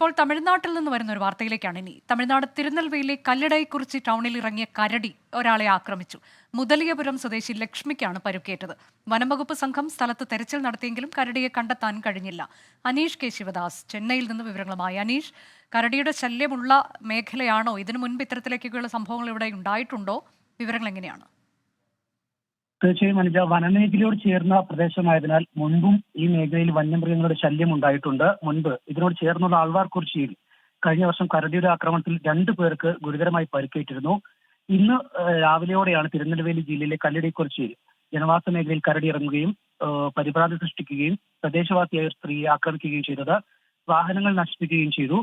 ഇപ്പോൾ തമിഴ്നാട്ടിൽ നിന്ന് വരുന്ന ഒരു വാർത്തയിലേക്കാണ് ഇനി. തമിഴ്നാട് തിരുനെൽവേലി കല്ലടൈക്കുറിച്ചി ടൗണിൽ ഇറങ്ങിയ കരടി ഒരാളെ ആക്രമിച്ചു. മുതലിയപുരം സ്വദേശി ലക്ഷ്മിക്കാണ് പരുക്കേറ്റത്. വനംവകുപ്പ് സംഘം സ്ഥലത്ത് തെരച്ചിൽ നടത്തിയെങ്കിലും കരടിയെ കണ്ടെത്താൻ കഴിഞ്ഞില്ല. അനീഷ് കെ ശിവദാസ് ചെന്നൈയിൽ നിന്ന് വിവരങ്ങളുമായി. അനീഷ്, കരടിയുടെ ശല്യമുള്ള മേഖലയാണോ? ഇതിനു മുൻപ് ഇത്തരത്തിലേക്കുള്ള സംഭവങ്ങൾ ഇവിടെ ഉണ്ടായിട്ടുണ്ടോ? വിവരങ്ങൾ എങ്ങനെയാണ്? തീർച്ചയായും അനുജ, വനമേഖലയോട് ചേർന്ന പ്രദേശമായതിനാൽ മുൻപും ഈ മേഖലയിൽ വന്യമൃഗങ്ങളുടെ ശല്യം ഉണ്ടായിട്ടുണ്ട്. മുൻപ് ഇതിനോട് ചേർന്നുള്ള ആൾവാർകുറിച്ചിയിൽ കഴിഞ്ഞ വർഷം കരടിയുടെ ആക്രമണത്തിൽ 2 പേർക്ക് ഗുരുതരമായി പരിക്കേറ്റിരുന്നു. ഇന്ന് രാവിലെയോടെയാണ് തിരുനെൽവേലി ജില്ലയിലെ കല്ലടൈക്കുറിച്ചിയിൽ ജനവാസ മേഖലയിൽ കരടി ഇറങ്ങുകയും പരിഭ്രാന്തി സൃഷ്ടിക്കുകയും പ്രദേശവാസിയായ ഒരു സ്ത്രീയെ ആക്രമിക്കുകയും ചെയ്തത്. വാഹനങ്ങൾ നശിപ്പിക്കുകയും ചെയ്തു.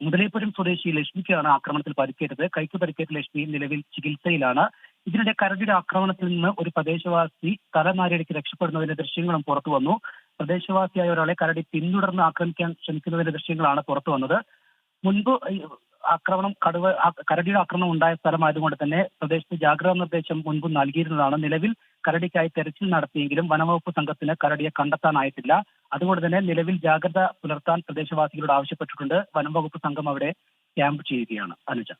മുതലേപ്പുരം സ്വദേശി ലക്ഷ്മിക്കാണ് ആക്രമണത്തിൽ പരിക്കേറ്റത്. കൈക്ക് പരിക്കേറ്റ ലക്ഷ്മി നിലവിൽ ചികിത്സയിലാണ്. ഇതിനിടെ കരടിയുടെ ആക്രമണത്തിൽ നിന്ന് ഒരു പ്രദേശവാസി തലനാരിഴയ്ക്ക് രക്ഷപ്പെടുന്നതിന്റെ ദൃശ്യങ്ങളും പുറത്തു വന്നു. പ്രദേശവാസിയായ ഒരാളെ കരടി പിന്തുടർന്ന് ആക്രമിക്കാൻ ശ്രമിക്കുന്നതിന്റെ ദൃശ്യങ്ങളാണ് പുറത്തു വന്നത്. മുൻപ് കരടിയുടെ ആക്രമണം ഉണ്ടായ സ്ഥലമായതുകൊണ്ട് തന്നെ പ്രദേശത്ത് ജാഗ്രതാ നിർദ്ദേശം മുൻപ് നൽകിയിരുന്നതാണ്. നിലവിൽ കരടിക്കായി തെരച്ചിൽ നടത്തിയെങ്കിലും വനംവകുപ്പ് സംഘത്തിന് കരടിയെ കണ്ടെത്താനായിട്ടില്ല. അതുകൊണ്ട് തന്നെ നിലവിൽ ജാഗ്രത പുലർത്താൻ പ്രദേശവാസികളോട് ആവശ്യപ്പെട്ടിട്ടുണ്ട്. വനംവകുപ്പ് സംഘം അവിടെ ക്യാമ്പ് ചെയ്യുകയാണ്. അനുജ,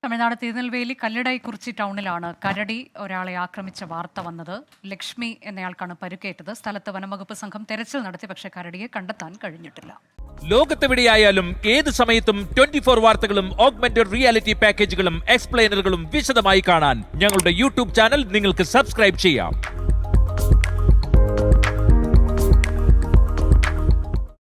തമിഴ്നാട് തിരുനെൽവേലി കല്ലടൈക്കുറിച്ചി ടൗണിലാണ് കരടി ഒരാളെ ആക്രമിച്ച വാർത്ത വന്നത്. ലക്ഷ്മി എന്നയാൾക്കാണ് പരുക്കേറ്റത്. സ്ഥലത്ത് വനംവകുപ്പ് സംഘം തെരച്ചിൽ നടത്തി, പക്ഷേ കരടിയെ കണ്ടെത്താൻ കഴിഞ്ഞിട്ടില്ല. ലോകത്തെവിടെയായാലും ഏത് സമയത്തും 24 വാർത്തകളും ഓഗ്മെന്റഡ് റിയാലിറ്റി പാക്കേജുകളും എക്സ്പ്ലെയിനറുകളും വിശദമായി കാണാൻ ഞങ്ങളുടെ യൂട്യൂബ് ചാനൽ നിങ്ങൾക്ക് സബ്സ്ക്രൈബ് ചെയ്യാം.